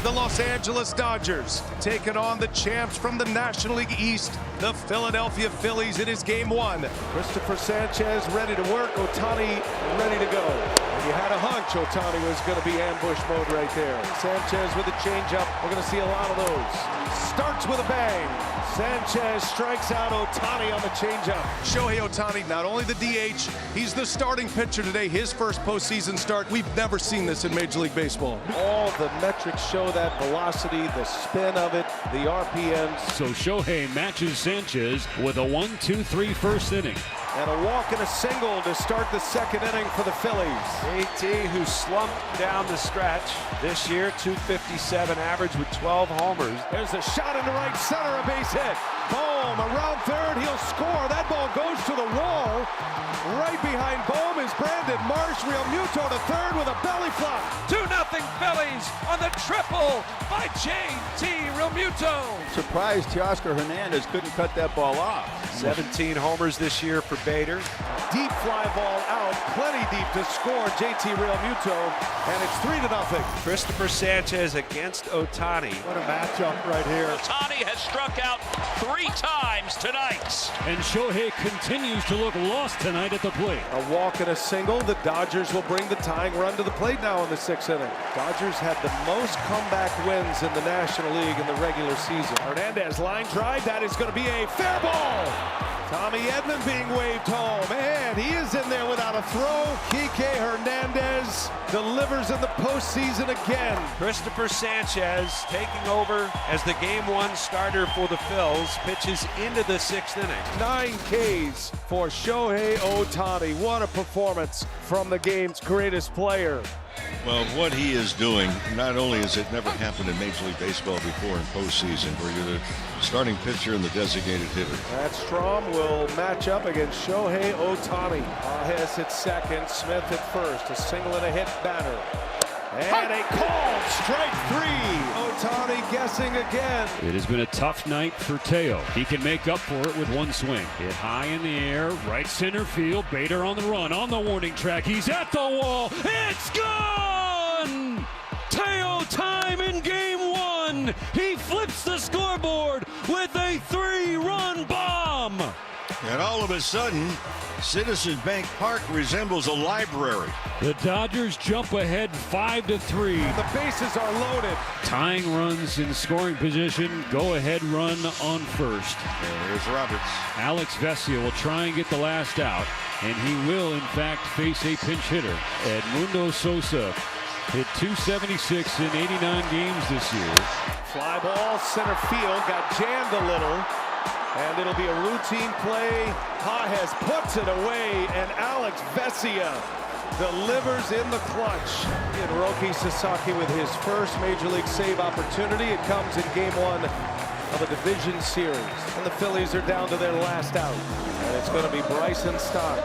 the Los Angeles Dodgers, taking on the champs from the National League East, the Philadelphia Phillies. It is game one. Christopher Sanchez ready to work. Ohtani ready to go. And you had a hunch Ohtani was going to be ambush mode right there. Sanchez with a changeup. We're going to see a lot of those. Starts with a bang. Sanchez strikes out Ohtani on the changeup. Shohei Ohtani, not only the DH, he's the starting pitcher today. His first postseason start. We've never seen this in Major League Baseball. All the metrics show that velocity, the spin of it, the RPMs. So Shohei matches Sanchez with a 1-2-3 first inning. And a walk and a single to start the second inning for the Phillies. JT, who slumped down the stretch this year, 257 average with 12 homers. There's a shot into right center, a base hit. Bohm around third, he'll score. That ball goes to the wall. Right behind Bohm is Brandon Marsh. Real Muto to third with a belly flop. 2-0 Phillies on the triple by JT Realmuto. Surprised Teoscar Hernandez couldn't cut that ball off. 17 homers this year for Bader. Deep fly ball out, plenty deep to score JT Realmuto, and it's 3-0. Christopher Sanchez against Ohtani. What a matchup right here. Ohtani has struck out 3 times tonight. And Shohei continues to look lost tonight at the plate. A walk and a single. The Dodgers will bring the tying run to the plate now in the 6th inning. Dodgers had the most comeback wins in the National League in the regular season. Hernandez line drive. That is going to be a fair ball. Tommy Edman being waved home, and he is in there without a throw. Kike Hernandez delivers in the postseason again. Christopher Sanchez taking over as the game one starter for the Phils, pitches into the 6th inning. 9 Ks for Shohei Ohtani. What a performance from the game's greatest player. Well, what he is doing, not only has it never happened in Major League Baseball before in postseason, where you're the starting pitcher and the designated hitter. That Strom will match up against Shohei Ohtani. Hess hits second, Smith at first. A single and a hit batter. And a called strike 3. Ohtani guessing again. It has been a tough night for Teo. He can make up for it with one swing. Hit high in the air, right center field. Bader on the run, on the warning track. He's at the wall. It's gone! Teo time in game one. He flips the scoreboard with a 3-run bomb. And all of a sudden, Citizens Bank Park resembles a library. The Dodgers jump ahead 5-3. The bases are loaded. Tying runs in scoring position. Go ahead run on first. Here's Roberts. Alex Vesia will try and get the last out, and he will in fact face a pinch hitter. Edmundo Sosa hit .276 in 89 games this year. Fly ball center field, got jammed a little. And it'll be a routine play. Pages puts it away, and Alex Vesia delivers in the clutch. And Roki Sasaki with his first Major League save opportunity. It comes in game one of a division series. And the Phillies are down to their last out. And it's going to be Bryson Stott.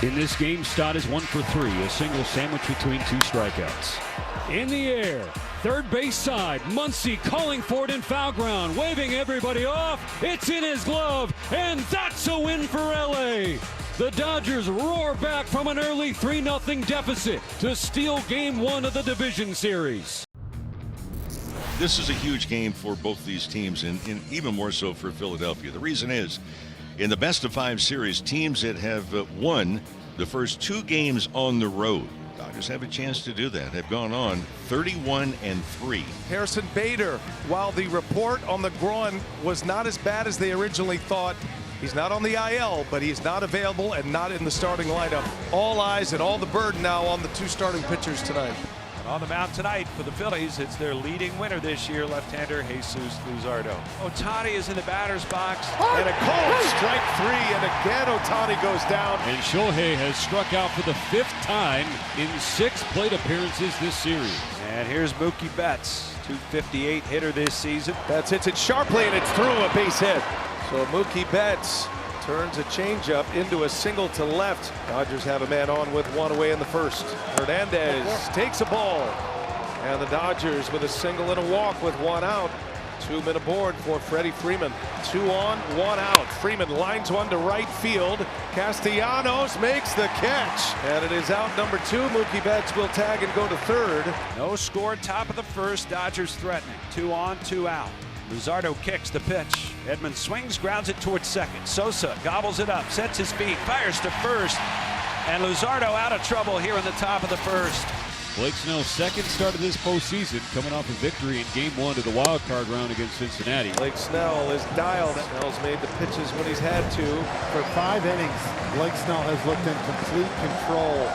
In this game, Stott is 1 for 3, a single sandwich between 2 strikeouts. In the air, third base side, Muncy calling for it in foul ground, waving everybody off. It's in his glove, and that's a win for LA. The Dodgers roar back from an early 3-0 deficit to steal game one of the division series. This is a huge game for both these teams, and even more so for Philadelphia. The reason is, in the best-of-5 series, teams that have won the first 2 games on the road, Dodgers have a chance to do that, have gone on 31-3. Harrison Bader, while the report on the groin was not as bad as they originally thought, he's not on the IL, but he's not available and not in the starting lineup. All eyes and all the burden now on the 2 starting pitchers tonight. On the mound tonight for the Phillies, it's their leading winner this year, left-hander Jesus Luzardo. Ohtani is in the batter's box. And a called strike 3, and again Ohtani goes down. And Shohei has struck out for the 5th time in 6 plate appearances this series. And here's Mookie Betts, .258 hitter this season. Betts hits it sharply, and it's through, a base hit. So Mookie Betts turns a changeup into a single to left. Dodgers have a man on with 1 away in the first. Hernandez takes a ball. And the Dodgers with a single and a walk with 1 out. 2 men aboard for Freddie Freeman. 2 on, 1 out. Freeman lines one to right field. Castellanos makes the catch, and it is out number 2. Mookie Betts will tag and go to third. No score, top of the first. Dodgers threatening. 2 on, 2 out. Luzardo kicks the pitch. Edman swings, grounds it towards second. Sosa gobbles it up, sets his feet, fires to first. And Luzardo out of trouble here in the top of the first. Blake Snell's second start of this postseason, coming off a victory in Game 1 of the wild card round against Cincinnati. Blake Snell is dialed. Snell's made the pitches when he's had to. For 5 innings, Blake Snell has looked in complete control.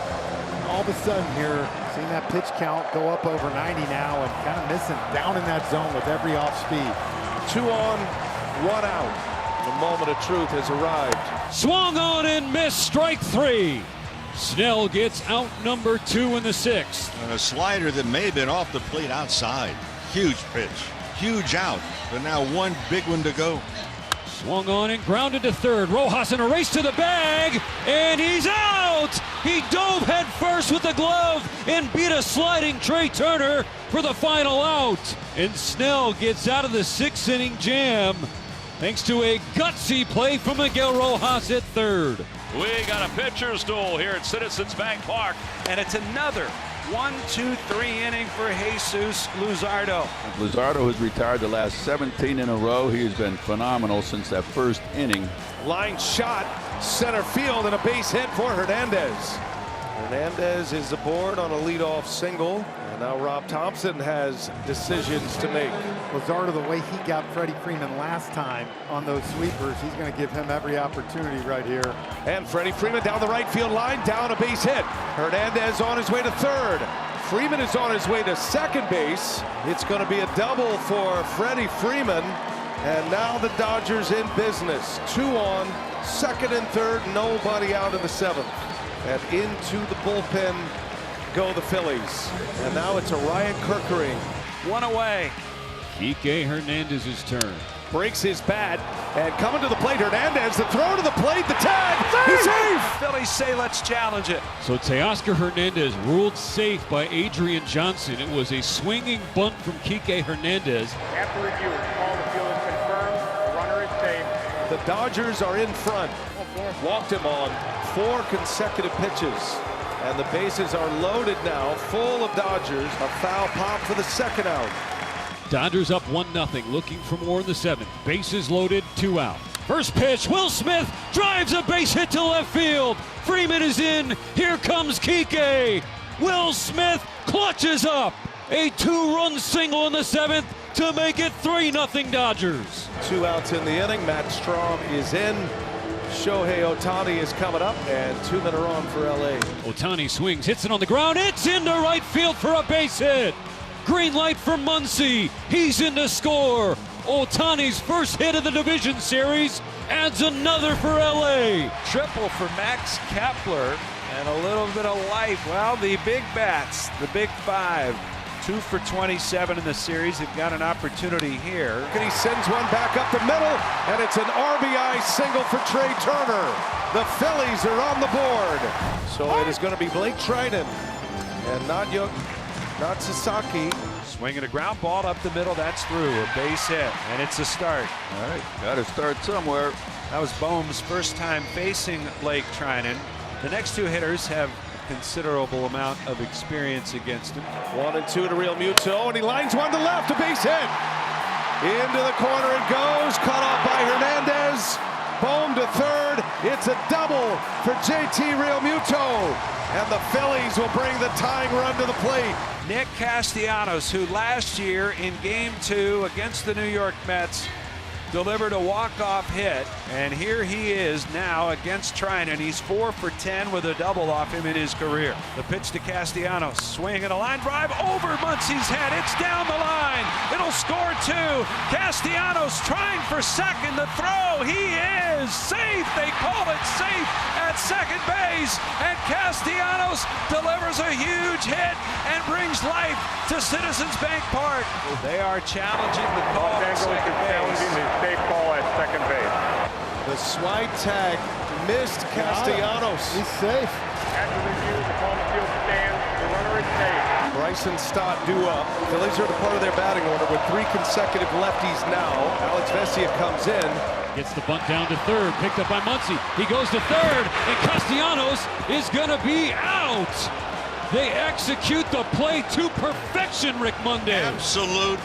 All of a sudden here, seeing that pitch count go up over 90 now and kind of missing down in that zone with every off speed. 2 on, 1 out. The moment of truth has arrived. Swung on and missed, strike 3. Snell gets out number 2 in the 6th. And a slider that may have been off the plate outside. Huge pitch. Huge out. But now one big one to go. Swung on and grounded to third. Rojas in a race to the bag, and he's out! He dove head first with the glove and beat a sliding Trey Turner for the final out. And Snell gets out of the 6th inning jam thanks to a gutsy play from Miguel Rojas at third. We got a pitcher's duel here at Citizens Bank Park. And it's another 1-2-3 inning for Jesus Luzardo. Luzardo has retired the last 17 in a row. He has been phenomenal since that first inning. Line shot, center field, and a base hit for Hernandez. Hernandez is aboard on a leadoff single. And now Rob Thompson has decisions to make. Luzardo, the way he got Freddie Freeman last time on those sweepers, he's going to give him every opportunity right here. And Freddie Freeman down the right field line, down a base hit. Hernandez on his way to third. Freeman is on his way to second base. It's going to be a double for Freddie Freeman. And now the Dodgers in business. 2 on, second and third, nobody out in the 7th. And into the bullpen go the Phillies. And now it's a Ryan Kerkering. 1 away. Kike Hernandez's turn. Breaks his bat and coming to the plate. Hernandez, the throw to the plate, the tag, he's safe! Phillies say let's challenge it. So Teoscar Hernandez ruled safe by Adrian Johnson. It was a swinging bunt from Kike Hernandez. After review, call the field is confirmed. The runner is safe. The Dodgers are in front. Walked him on 4 consecutive pitches. And the bases are loaded now, full of Dodgers. A foul pop for the second out. Dodgers up 1-0, looking for more in the 7th. Bases loaded, 2 out. First pitch, Will Smith drives a base hit to left field. Freeman is in. Here comes Kike. Will Smith clutches up a 2-run single in the 7th to make it 3-0 Dodgers. 2 outs in the inning. Matt Strahm is in. Shohei Ohtani is coming up, and 2 men are on for LA. Ohtani swings, hits it on the ground. It's into right field for a base hit. Green light for Muncy. He's in to score. Ohtani's first hit of the division series adds another for LA. Triple for Max Kepler and a little bit of life. Well, the big bats, the big 5. 2 for 27 in the series. They've got an opportunity here. And he sends one back up the middle, and it's an RBI single for Trey Turner. The Phillies are on the board. So it is going to be Blake Trinan and not Sasaki. Swinging a ground ball up the middle. That's through. A base hit, and it's a start. All right, got to start somewhere. That was Bohm's first time facing Blake Trinan. The next 2 hitters have considerable amount of experience against him. 1 and 2 to Real Muto, and he lines one to left, a base hit. Into the corner it goes, cut off by Hernandez. Bohm to third. It's a double for JT Real Muto. And the Phillies will bring the tying run to the plate. Nick Castellanos, who last year in Game 2 against the New York Mets delivered a walk-off hit, and here he is now against Trinan. He's 4 for 10 with a double off him in his career. The pitch to Castellanos, swing and a line drive over Muncy's head. It's down the line. It'll score 2. Castellanos trying for second. The throw, he is safe. They call it safe at second base, and Castellanos delivers a huge hit and brings life to Citizens Bank Park. They are challenging the call at second base. Safe call at second base. The swipe tag missed Castellanos. He's safe. After review, the call the field stands. The runner is safe. Bryson Stott due up. Phillies are the part of their batting order with 3 consecutive lefties now. Alex Vesia comes in. Gets the bunt down to third, picked up by Muncy. He goes to third, and Castellanos is going to be out. They execute the play to perfection, Rick Monday. Absolute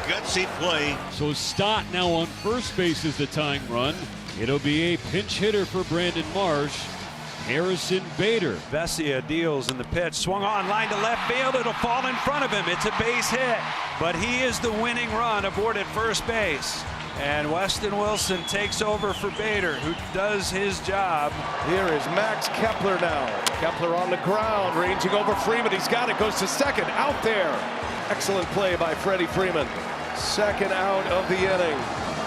gutsy play. So Stott now on first base is the tying run. It'll be a pinch hitter for Brandon Marsh. Harrison Bader. Vesia deals in the pitch, swung on, line to left field. It'll fall in front of him. It's a base hit, but he is the winning run aboard at first base. And Weston Wilson takes over for Bader, who does his job. Here is Max Kepler now. Kepler on the ground, ranging over Freeman. He's got it, goes to second, out there. Excellent play by Freddie Freeman. Second out of the inning.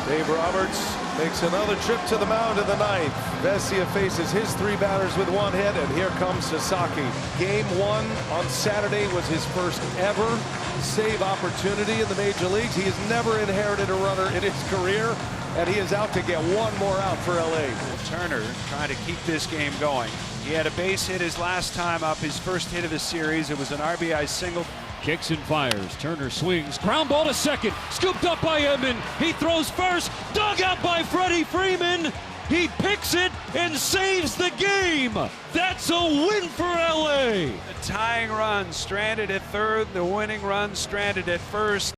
Dave Roberts makes another trip to the mound in the ninth. Vesia faces his 3 batters with 1 hit, and here comes Sasaki. Game 1 on Saturday was his first ever save opportunity in the major leagues. He has never inherited a runner in his career, and he is out to get 1 more out for LA. Turner trying to keep this game going. He had a base hit his last time up, his first hit of the series. It was an RBI single. Kicks and fires. Turner swings. Ground ball to second. Scooped up by Edman. He throws first. Dug out by Freddie Freeman. He picks it and saves the game. That's a win for LA. The tying run stranded at third. The winning run stranded at first.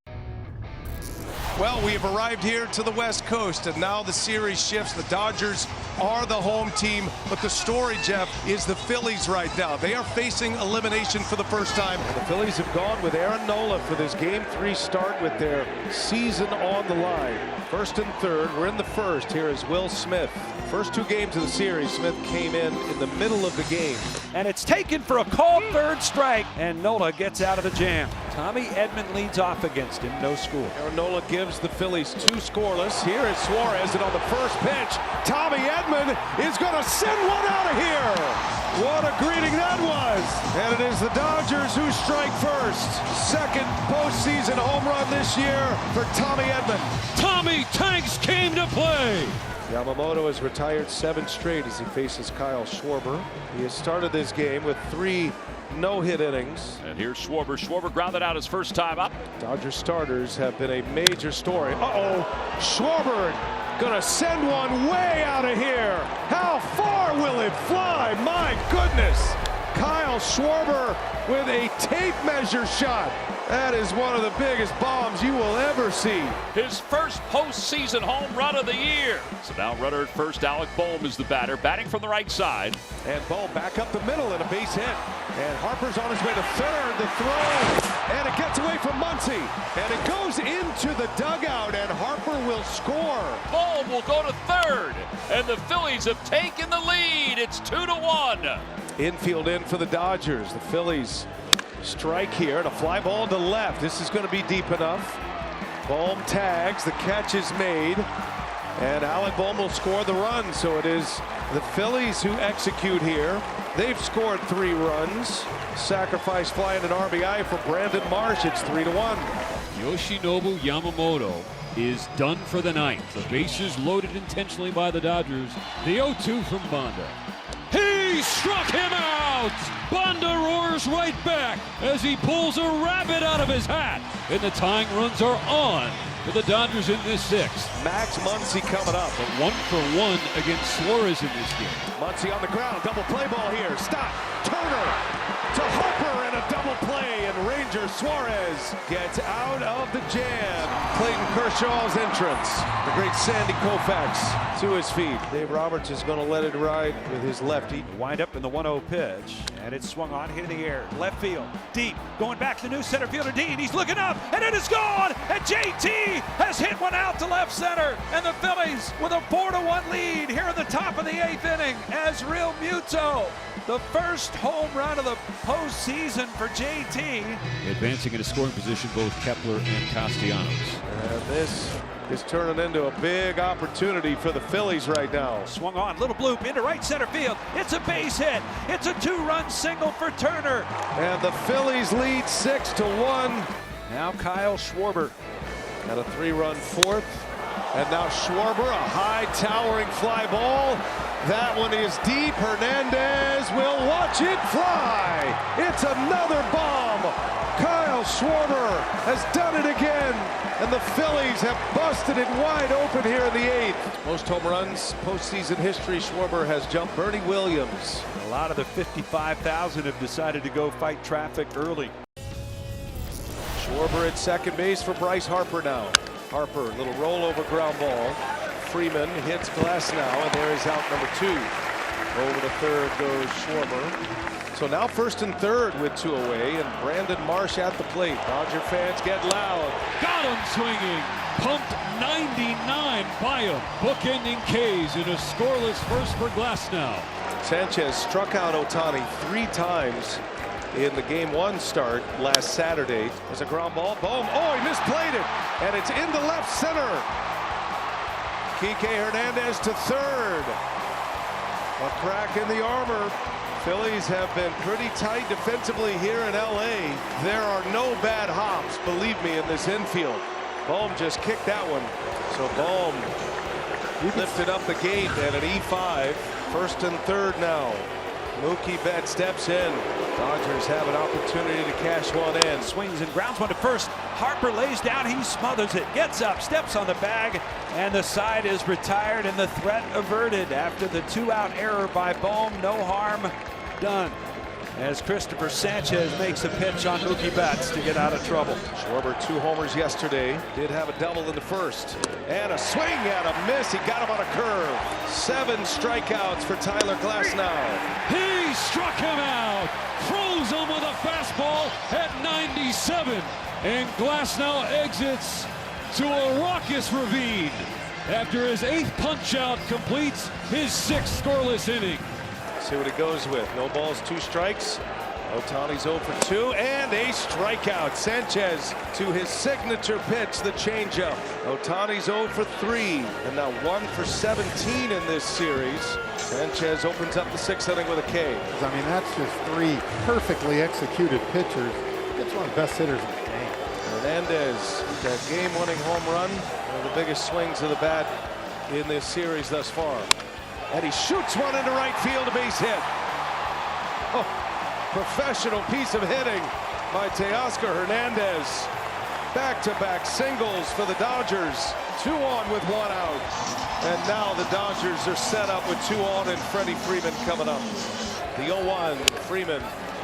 Well, we have arrived here to the West Coast, and now the series shifts. The Dodgers are the home team, but the story, Jeff, is the Phillies right now. They are facing elimination for the first time. And the Phillies have gone with Aaron Nola for this Game 3 start with their season on the line. First and third. We're in the first. Here is Will Smith. First 2 games of the series, Smith came in the middle of the game. And it's taken for a called third strike, and Nola gets out of the jam. Tommy Edman leads off against him, no score. Aaron Nola gives the Phillies 2 scoreless. Here is Suarez, and on the first pitch, Tommy Edman is going to send one out of here. What a greeting that was. And it is the Dodgers who strike first. Second postseason home run this year for Tommy Edman. Tommy Tanks came to play. Yamamoto has retired 7 straight as he faces Kyle Schwarber. He has started this game with 3 no-hit innings. And here's Schwarber. Schwarber grounded out his first time up. Dodger starters have been a major story. Uh-oh, Schwarber gonna send one way out of here. How far will it fly? My goodness. Kyle Schwarber with a tape measure shot. That is one of the biggest bombs you will ever see. His first postseason home run of the year. So now runner at first, Alec Bohm is the batter, batting from the right side. And Bohm back up the middle and a base hit. And Harper's on his way to third. The throw. And it gets away from Muncy. And it goes into the dugout, and Harper will score. Bohm will go to third. And the Phillies have taken the lead. It's 2-1. Infield in for the Dodgers. The Phillies strike here, and a fly ball to left. This is going to be deep enough. Bohm tags, the catch is made, and Alec Bohm will score the run. So it is the Phillies who execute here. They've scored 3 runs. Sacrifice fly and an RBI for Brandon Marsh. It's 3-1. Yoshinobu Yamamoto is done for the ninth. The bases loaded intentionally by the Dodgers. The 0-2 from Banda. He struck him out! Banda roars right back as he pulls a rabbit out of his hat. And the tying runs are on for the Dodgers in this 6th. Max Muncy coming up. But 1-for-1 against Suarez in this game. Muncy on the ground, double play ball here. Stop. Turner to Harper, and a double play, and Ranger Suarez gets out of the jam. Clayton Kershaw's entrance. The great Sandy Koufax to his feet. Dave Roberts is going to let it ride with his lefty. Wind up in the 1-0 pitch, and it's swung on, hit in the air, left field, deep, going back to new center fielder Dean. He's looking up, and it is gone, and JT has hit one out to left center, and the Phillies with a 4-1 lead here in the top of the 8th inning as Real Muto, the first home run of the postseason for JT. Advancing into scoring position, both Kepler and Castellanos. And this is turning into a big opportunity for the Phillies right now. Swung on, little bloop into right center field. It's a base hit. It's a 2-run single for Turner. And the Phillies lead 6-1. Now Kyle Schwarber. And a 3-run 4th. And now Schwarber, a high towering fly ball. That one is deep. Hernandez will watch it fly. It's another bomb. Schwarber has done it again, and the Phillies have busted it wide open here in the 8th. Most home runs, postseason history, Schwarber has jumped Bernie Williams. A lot of the 55,000 have decided to go fight traffic early. Schwarber at second base for Bryce Harper now. Harper, little rollover ground ball. Freeman hits Glasnow, and there is out number 2. Over to third goes Schwarber. So now first and third with 2 away, and Brandon Marsh at the plate. Dodger fans get loud. Got him swinging. Pumped 99 by him. Bookending K's in a scoreless first for Glasnow. Sanchez struck out Ohtani 3 times in the Game 1 start last Saturday. There's a ground ball. Boom. Oh, he misplayed it. And it's into left center. Kike Hernandez to third. A crack in the armor. Phillies have been pretty tight defensively here in LA. There are no bad hops, believe me, in this infield. Bohm just kicked that one. So Bohm lifted up the gate at an E5. First and third now. Mookie Betts steps in. Dodgers have an opportunity to cash one in. Swings and grounds one to first. Harper lays down, he smothers it, gets up, steps on the bag, and the side is retired and the threat averted after the 2-out error by Bohm. No harm done as Christopher Sanchez makes a pitch on Mookie Betts to get out of trouble. Schwarber 2 homers yesterday. Did have a double in the first. And a swing and a miss. He got him on a curve. 7 strikeouts for Tyler Glasnow. He struck him out. Froze him with a fastball at 97. And Glasnow exits to a raucous ravine after his 8th punch-out completes his 6th scoreless inning. See what he goes with. No balls, 2 strikes. Ohtani's 0 for 2 and a strikeout. Sanchez to his signature pitch, the changeup. Ohtani's 0 for 3 and now 1 for 17 in this series. Sanchez opens up the 6th inning with a K. I mean, that's just 3 perfectly executed pitchers. It's one of the best hitters in the game. Hernandez, that game-winning home run. One of the biggest swings of the bat in this series thus far. And he shoots one into right field, a base hit. Oh, professional piece of hitting by Teoscar Hernandez. Back-to-back singles for the Dodgers. 2 on with 1 out. And now the Dodgers are set up with 2 on and Freddie Freeman coming up. The 0-1, Freeman.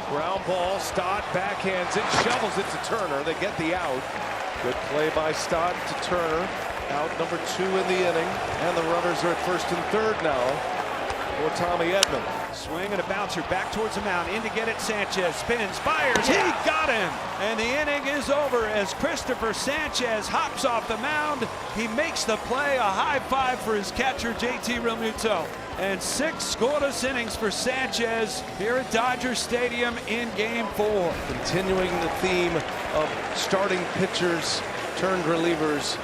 Ground ball, Stott backhands it, shovels it to Turner. They get the out. Good play by Stott to Turner. Out number 2 in the inning, and the runners are at first and third now for Tommy Edman. Swing and a bouncer back towards the mound. In to get it, Sanchez spins, fires, he got him! And the inning is over as Christopher Sanchez hops off the mound. He makes the play, a high five for his catcher, JT Realmuto. And 6 scoreless innings for Sanchez here at Dodger Stadium in Game 4. Continuing the theme of starting pitchers turned relievers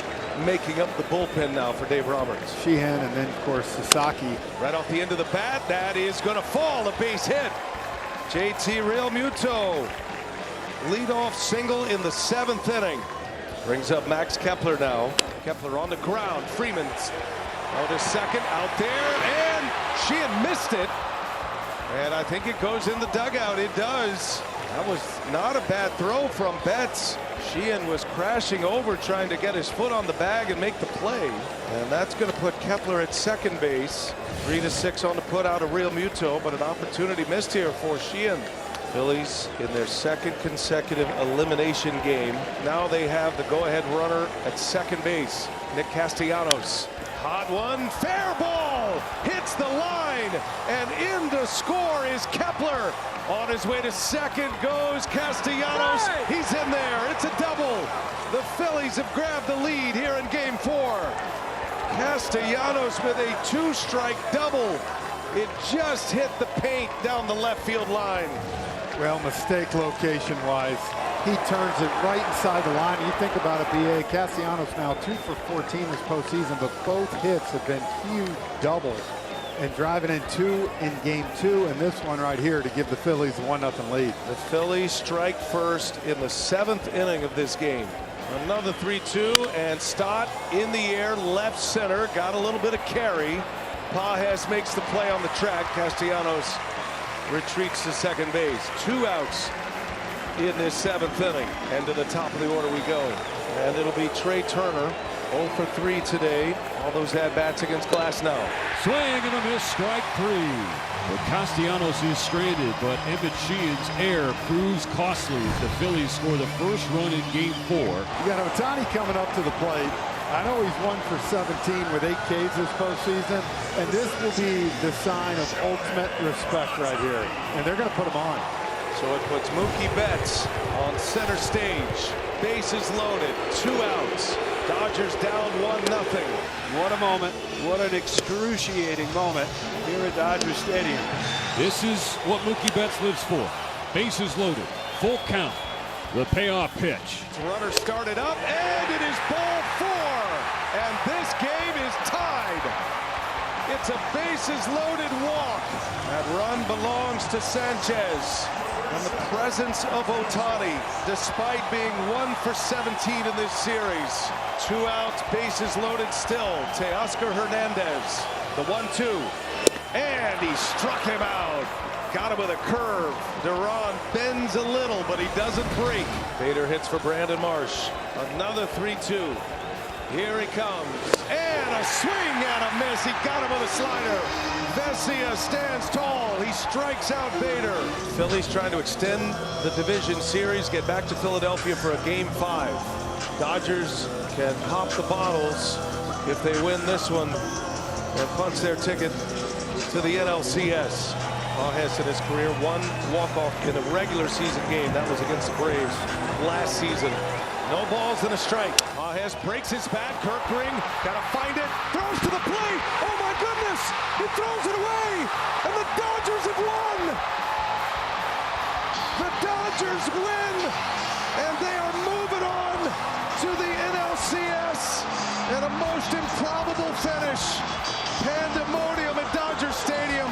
making up the bullpen now for Dave Roberts. Sheehan and then, of course, Sasaki. Right off the end of the bat, that is going to fall, a base hit. JT Realmuto, leadoff single in the 7th inning. Brings up Max Kepler now. Kepler on the ground. Freeman's out to second, out there, and Sheehan missed it. And I think it goes in the dugout. It does. That was not a bad throw from Betts. Sheehan was crashing over trying to get his foot on the bag and make the play. And that's going to put Kepler at second base. 3-6 on the put out of Realmuto, but an opportunity missed here for Sheehan. Phillies in their 2nd consecutive elimination game. Now they have the go-ahead runner at second base, Nick Castellanos. Hot one, fair ball, hits the line, and in to score is Kepler. On his way to second goes Castellanos. He's in there. It's a double. The Phillies have grabbed the lead here in Game 4. Castellanos with a 2-strike double. It just hit the paint down the left field line. Well, mistake location-wise. He turns it right inside the line. You think about it, B.A. Castellanos now 2 for 14 this postseason, but both hits have been huge doubles. And driving in 2 in Game 2, and this one right here to give the Phillies a 1-0 lead. The Phillies strike first in the 7th inning of this game. Another 3-2, and Stott in the air, left center, got a little bit of carry. Pages makes the play on the track. Castellanos retreats to second base. 2 outs in this 7th inning. And to the top of the order we go. And it'll be Trey Turner, 0 for 3 today. All those at-bats against Glasnow. Swing and a miss, strike 3. Well, Castellanos is stranded, but Emmett Sheehan's error proves costly as the Phillies score the first run in Game 4. You got Ohtani coming up to the plate. I know he's 1 for 17 with 8 Ks this postseason, and this will be the sign of ultimate respect right here. And they're going to put him on. So it puts Mookie Betts on center stage. Bases loaded, 2 outs. Dodgers down 1-0. What a moment. What an excruciating moment here at Dodger Stadium. This is what Mookie Betts lives for. Bases loaded, full count. The payoff pitch. Runner started up, and it is ball 4. And this game is tied. It's a bases loaded walk. That run belongs to Sanchez. And the presence of Ohtani, despite being 1 for 17 in this series. 2 outs, bases loaded still. Teoscar Hernandez, the 1-2. And he struck him out. Got him with a curve. Duran bends a little, but he doesn't break. Bader hits for Brandon Marsh. Another 3-2. Here he comes. And a swing and a miss. He got him with a slider. Vesia stands tall. He strikes out Bader. Phillies trying to extend the division series, get back to Philadelphia for a Game 5. Dodgers can pop the bottles if they win this one and punch their ticket to the NLCS. Pages in his career 1 walk-off in a regular season game. That was against the Braves last season. No balls and a strike. Pages breaks his bat. Kirkring gotta find it. Throws to the plate. Oh my goodness! He throws it away, and the Dodgers have won. The Dodgers win, and they are moving on to the NLCS in a most improbable finish. Pandemonium at Dodger Stadium.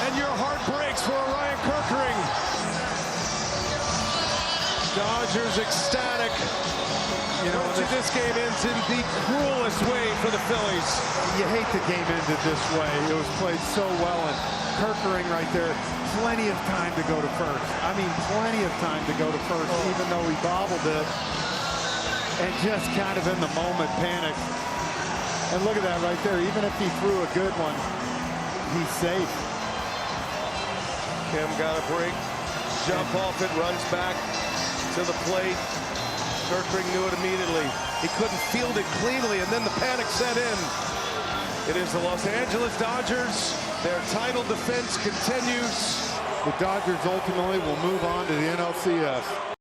And your heart breaks for Ryan Kirkring. Dodgers ecstatic. You know, this game ends in the cruelest way for the Phillies. You hate the game ended this way. It was played so well, and Kirkring right there, plenty of time to go to first. I mean, plenty of time to go to first, even though he bobbled it. And just kind of in the moment panicked. And look at that right there. Even if he threw a good one, he's safe. Kim got a break, jump off it, runs back to the plate. Kirkring knew it immediately. He couldn't field it cleanly, and then the panic set in. It is the Los Angeles Dodgers. Their title defense continues. The Dodgers ultimately will move on to the NLCS.